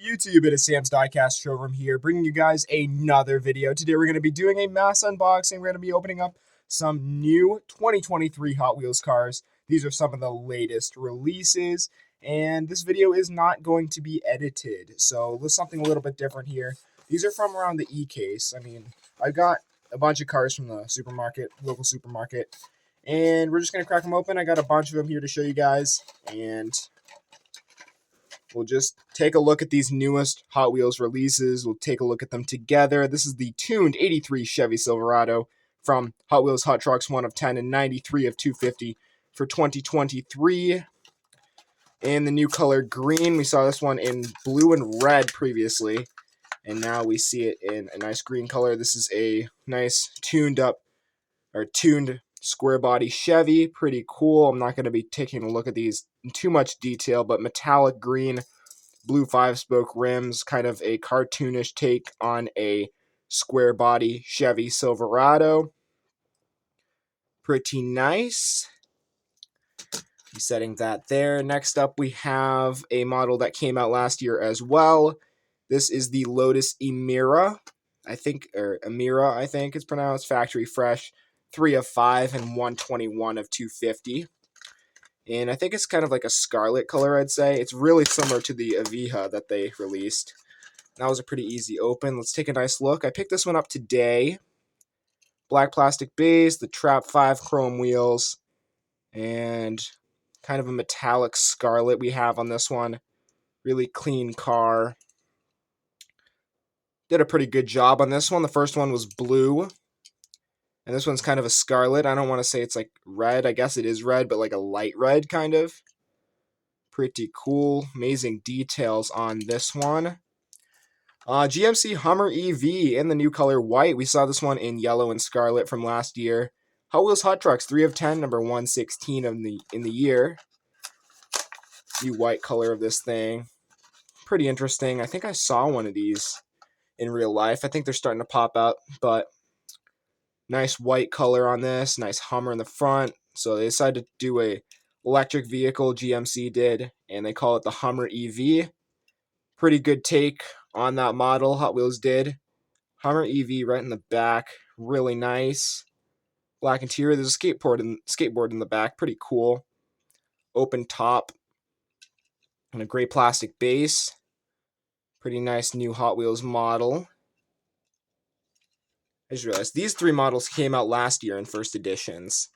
YouTube? It is Sam's Diecast Showroom here, bringing you guys another video. Today we're going to be doing a mass unboxing. We're going to be opening up some new 2023 Hot Wheels cars. These are some of the latest releases, and this video is not going to be edited, so there's something a little bit different here. These are from around the E-Case. I mean, I got a bunch of cars from the supermarket, local supermarket, and we're just going to crack them open. I got a bunch of them here to show you guys, and we'll just take a look at these newest Hot Wheels releases. We'll take a look at them together. This is the Tooned 83 Chevy Silverado from Hot Wheels Hot Trucks 1 of 10 and 93 of 250 for 2023. In the new color green, we saw this one in blue and red previously, and now we see it in a nice green color. This is a nice tuned square body Chevy. Pretty cool. I'm not going to be taking a look at these in too much detail, but metallic green, blue 5-spoke rims, kind of a cartoonish take on a square body Chevy Silverado. Pretty nice. Setting that there. Next up, we have a model that came out last year as well. This is the Lotus Emira, I think it's pronounced. Factory fresh, 3 of 5 and 121 of 250. And I think it's kind of like a scarlet color, I'd say. It's really similar to the Evija that they released. That was a pretty easy open. Let's take a nice look. I picked this one up today. Black plastic base, the Trap 5 chrome wheels, and kind of a metallic scarlet we have on this one. Really clean car. Did a pretty good job on this one. The first one was blue, and this one's kind of a scarlet. I don't want to say it's like red. I guess it is red, but like a light red kind of. Pretty cool. Amazing details on this one. GMC Hummer EV in the new color white. We saw this one in yellow and scarlet from last year. Hot Wheels Hot Trucks 3 of 10, number 116 in the year. New white color of this thing. Pretty interesting. I think I saw one of these in real life. I think they're starting to pop out, but nice white color on this. Nice Hummer in the front. So they decided to do a electric vehicle, GMC did, and they call it the Hummer EV. Pretty good take on that model, Hot Wheels did. Hummer EV right in the back. Really nice. Black interior. There's a skateboard in the back. Pretty cool. Open top. And a gray plastic base. Pretty nice new Hot Wheels model. I just realized these 3 models came out last year in first editions.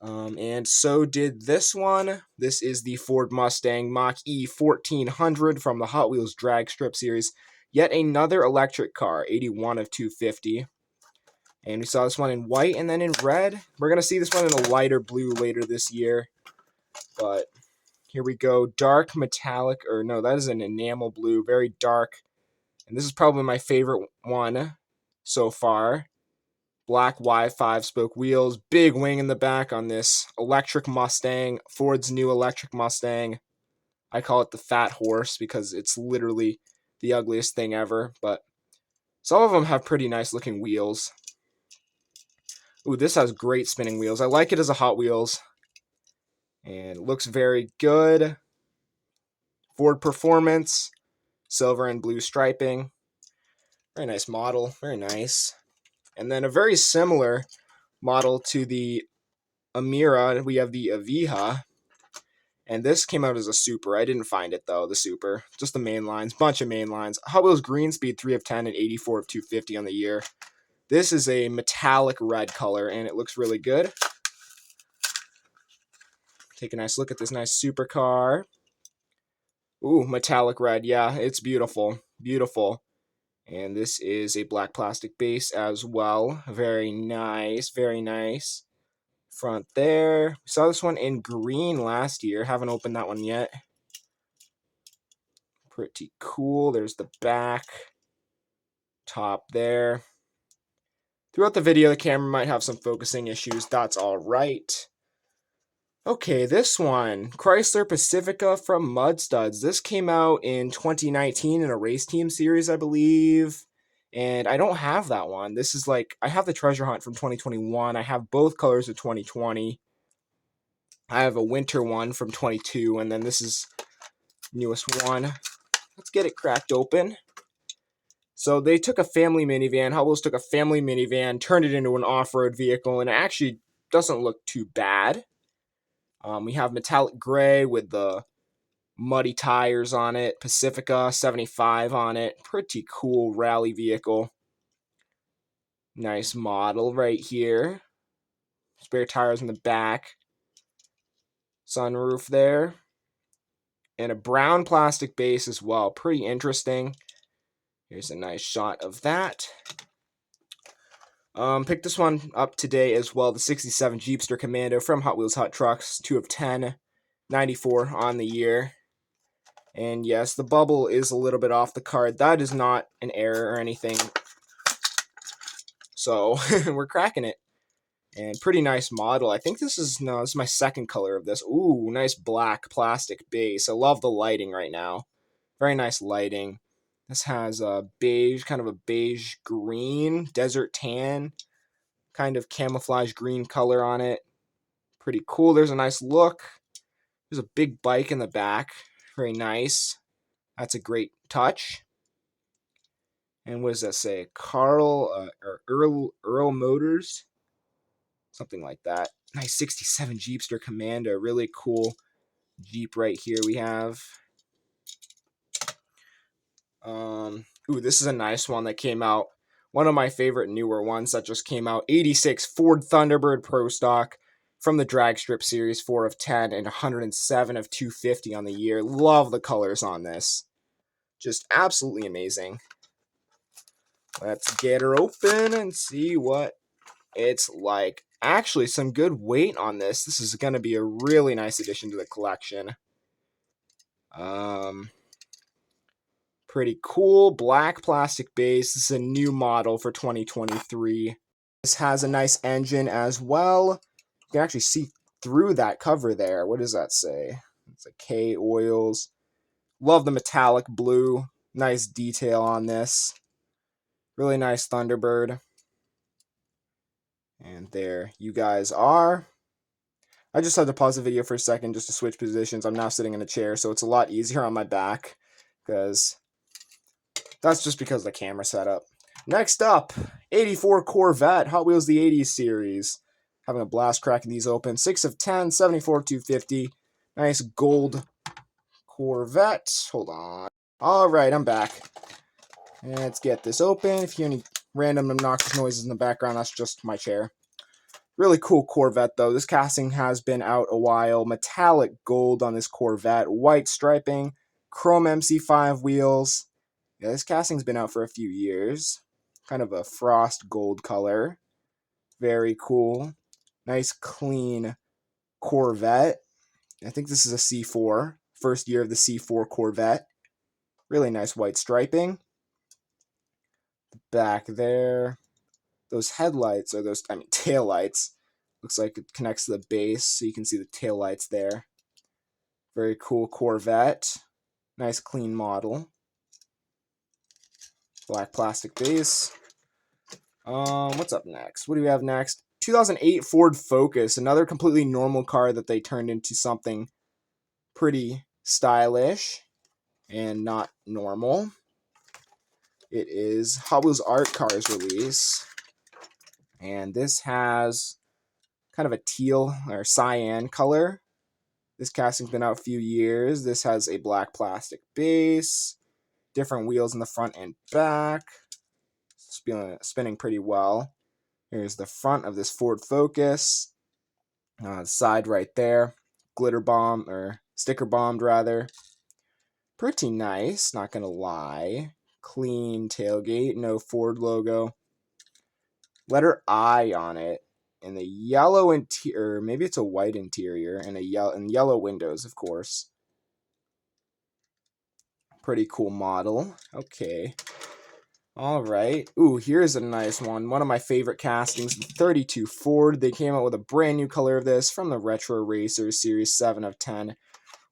And so did this one. This is the Ford Mustang Mach-E 1400 from the Hot Wheels Drag Strip series. Yet another electric car, 81 of 250. And we saw this one in white and then in red. We're going to see this one in a lighter blue later this year. But here we go. Dark metallic, or no, that is an enamel blue. Very dark. And this is probably my favorite one so far. Black Y 5-spoke wheels. Big wing in the back on this electric Mustang. Ford's new electric Mustang. I call it the Fat Horse because it's literally the ugliest thing ever. But some of them have pretty nice looking wheels. Ooh, this has great spinning wheels. I like it as a Hot Wheels. And it looks very good. Ford Performance. Silver and blue striping. Very nice model. Very nice. And then a very similar model to the Emira. We have the Evija. And this came out as a Super. I didn't find it, though, the Super. Just the main lines. Bunch of main lines. Hot Wheels Green Speed 3 of 10 and 84 of 250 on the year. This is a metallic red color, and it looks really good. Take a nice look at this nice supercar. Ooh, metallic red. Yeah, it's beautiful. Beautiful. And this is a black plastic base as well. Very nice. Very nice. Front there. We saw this one in green last year. Haven't opened that one yet. Pretty cool. There's the back. Top there. Throughout the video, the camera might have some focusing issues. That's all right. Okay, this one, Chrysler Pacifica from Mud Studs. This came out in 2019 in a race team series, I believe. And I don't have that one. This is like, I have the Treasure Hunt from 2021. I have both colors of 2020. I have a winter one from 22, and then this is newest one. let's get it cracked open. So they took a family minivan, Hot Wheels took a family minivan, turned it into an off-road vehicle, and it actually doesn't look too bad. We have metallic gray with the muddy tires on it, Pacifica 75 on it. Pretty cool rally vehicle. Nice model right here. Spare tires in the back. Sunroof there. And a brown plastic base as well. Pretty interesting. Here's a nice shot of that. Picked this one up today as well. The 67 Jeepster Commando from Hot Wheels Hot Trucks. 2 of 10. 94 on the year. And yes, the bubble is a little bit off the card. That is not an error or anything. So, we're cracking it. And pretty nice model. I think this is my second color of this. Ooh, nice black plastic base. I love the lighting right now. Very nice lighting. This has a beige, kind of a beige green, desert tan, kind of camouflage green color on it. Pretty cool. There's a nice look. There's a big bike in the back. Very nice. That's a great touch. And what does that say? Earl Motors? Something like that. Nice 67 Jeepster Commando. Really cool Jeep right here we have. Ooh, this is a nice one that came out. One of my favorite newer ones that just came out. 86 Ford Thunderbird Pro Stock from the Drag Strip Series, 4 of 10 and 107 of 250 on the year. Love the colors on this. Just absolutely amazing. Let's get her open and see what it's like. Actually, some good weight on this. This is going to be a really nice addition to the collection. Pretty cool black plastic base. This is a new model for 2023. This has a nice engine as well. You can actually see through that cover there. What does that say? It's a K oils. Love the metallic blue. Nice detail on this. Really nice Thunderbird. And there you guys are. I just had to pause the video for a second just to switch positions. I'm now sitting in a chair, so it's a lot easier on my back because that's just because of the camera setup. Next up, 84 Corvette, Hot Wheels the 80s series. Having a blast cracking these open. 6 of 10, 74, 250. Nice gold Corvette. Hold on. All right, I'm back. Let's get this open. If you hear any random obnoxious noises in the background, that's just my chair. Really cool Corvette, though. This casting has been out a while. Metallic gold on this Corvette. White striping. Chrome MC5 wheels. Yeah, this casting's been out for a few years. Kind of a frost gold color. Very cool. Nice, clean Corvette. I think this is a C4. First year of the C4 Corvette. Really nice white striping. Back there. Those headlights, or tail lights. Looks like it connects to the base, so you can see the tail lights there. Very cool Corvette. Nice clean model. Black plastic base. What's up next? What do we have next? 2008 Ford Focus, another completely normal car that they turned into something pretty stylish and not normal. It is Hot Wheels Art Cars release. And this has kind of a teal or cyan color. This casting's been out a few years. This has a black plastic base. Different wheels in the front and back. Spinning pretty well. Here's the front of this Ford Focus. Side right there. Glitter bomb, or sticker bombed rather. Pretty nice, not gonna lie. Clean tailgate, no Ford logo. Letter I on it. And the yellow interior, maybe it's a white interior, and yellow windows, of course. Pretty cool model. Okay. All right. Ooh, here's a nice one. One of my favorite castings, the 32 Ford. They came out with a brand new color of this from the Retro Racers Series 7 of 10.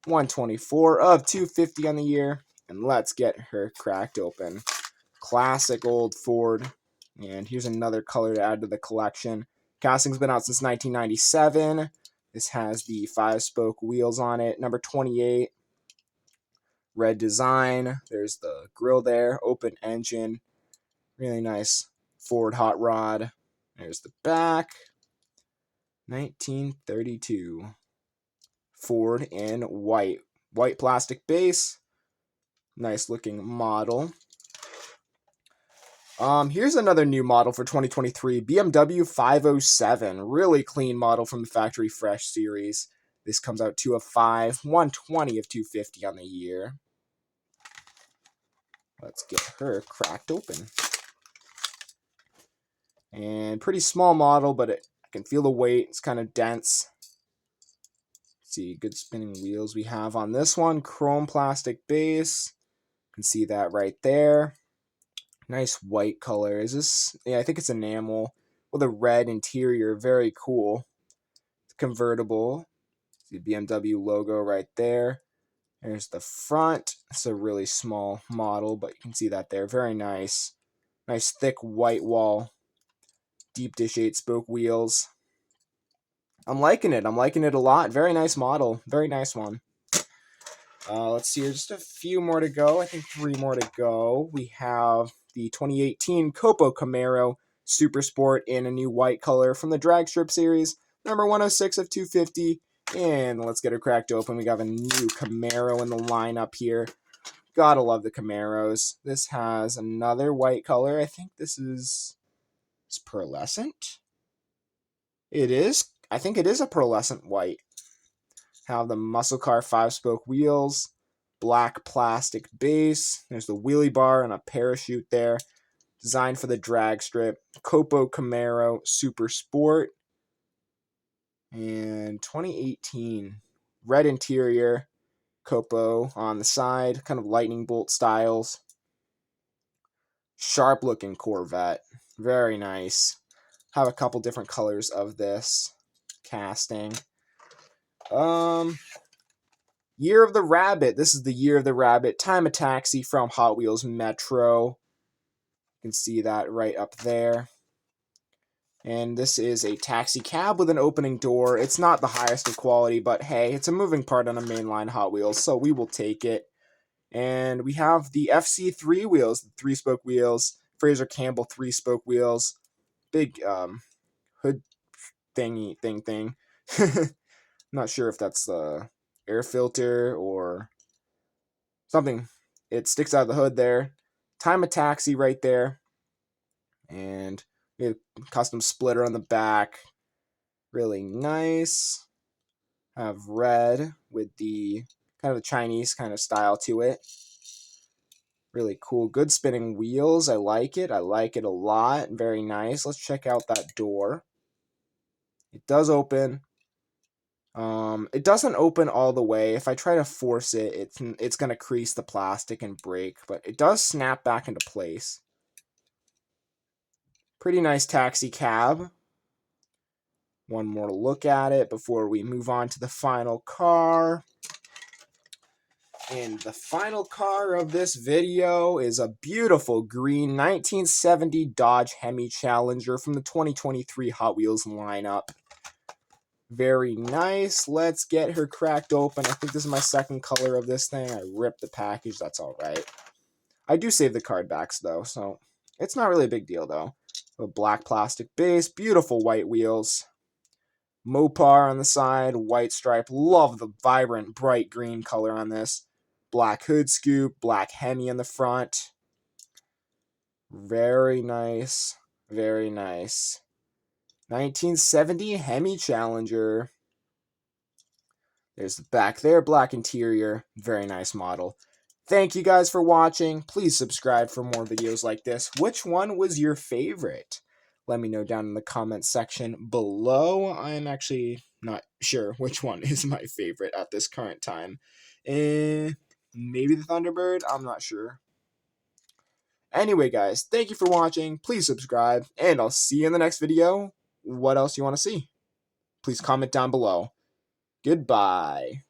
124 of 250 on the year. And let's get her cracked open. Classic old Ford. And here's another color to add to the collection. Casting's been out since 1997. This has the 5-spoke wheels on it. Number 28. Red design. There's the grill there. Open engine. Really nice Ford hot rod. There's the back. 1932. Ford in white. White plastic base. Nice looking model. Here's another new model for 2023, BMW 507. Really clean model from the Factory Fresh series. This comes out 2 of 5, 120 of 250 on the year. Let's get her cracked open. And pretty small model, but I can feel the weight. It's kind of dense. Let's see, good spinning wheels we have on this one. Chrome plastic base. You can see that right there. Nice white color. Is this? Yeah, I think it's enamel with a red interior. Very cool. It's convertible. See the BMW logo right there. There's the front. It's a really small model, but you can see that there. Very nice. Nice thick white wall. Deep dish 8-spoke wheels. I'm liking it. I'm liking it a lot. Very nice model. Very nice one. Let's see. Just a few more to go. I think 3 more to go. We have the 2018 COPO Camaro Super Sport in a new white color from the drag strip series. Number 106 of 250. And let's get her cracked open. We got a new Camaro in the lineup here. Gotta love the Camaros. This has another white color. I think this is pearlescent. It is. I think it is a pearlescent white. Have the muscle car 5-spoke wheels. Black plastic base. There's the wheelie bar and a parachute there. Designed for the drag strip. COPO Camaro Super Sport. And 2018. Red interior. COPO on the side. Kind of lightning bolt styles. Sharp looking Corvette. Very nice. Have a couple different colors of this casting. Year of the Rabbit. This is the Year of the Rabbit. Time Attaxi from Hot Wheels Metro. You can see that right up there. And this is a taxi cab with an opening door. It's not the highest of quality, but hey, it's a moving part on a mainline Hot Wheels, so we will take it. And we have the FC3 wheels, the 3-spoke wheels. Fraser Campbell 3-spoke wheels. Big hood thing. Not sure if that's the air filter or something. It sticks out of the hood there. Time Attaxi right there. And we have a custom splitter on the back. Really nice. Have red with the kind of a Chinese kind of style to it. Really cool. Good spinning wheels. I like it. I like it a lot. Very nice. Let's check out that door. It does open. It doesn't open all the way. If I try to force it, it's going to crease the plastic and break, but it does snap back into place. Pretty nice taxi cab. One more look at it before we move on to the final car. And the final car of this video is a beautiful green 1970 Dodge Hemi Challenger from the 2023 Hot Wheels lineup. Very nice. Let's get her cracked open. I think this is my second color of this thing. I ripped the package. That's all right. I do save the card backs, though, so it's not really a big deal, though. A black plastic base. Beautiful white wheels. Mopar on the side. White stripe. Love the vibrant, bright green color on this. Black hood scoop. Black Hemi in the front. Very nice. Very nice. 1970 Hemi Challenger. There's the back there, black interior. Very nice model. Thank you guys for watching. Please subscribe for more videos like this. Which one was your favorite? Let me know down in the comment section below. I'm actually not sure which one is my favorite at this current time. Maybe the Thunderbird? I'm not sure. Anyway, guys, thank you for watching. Please subscribe, and I'll see you in the next video. What else you want to see? Please comment down below. Goodbye.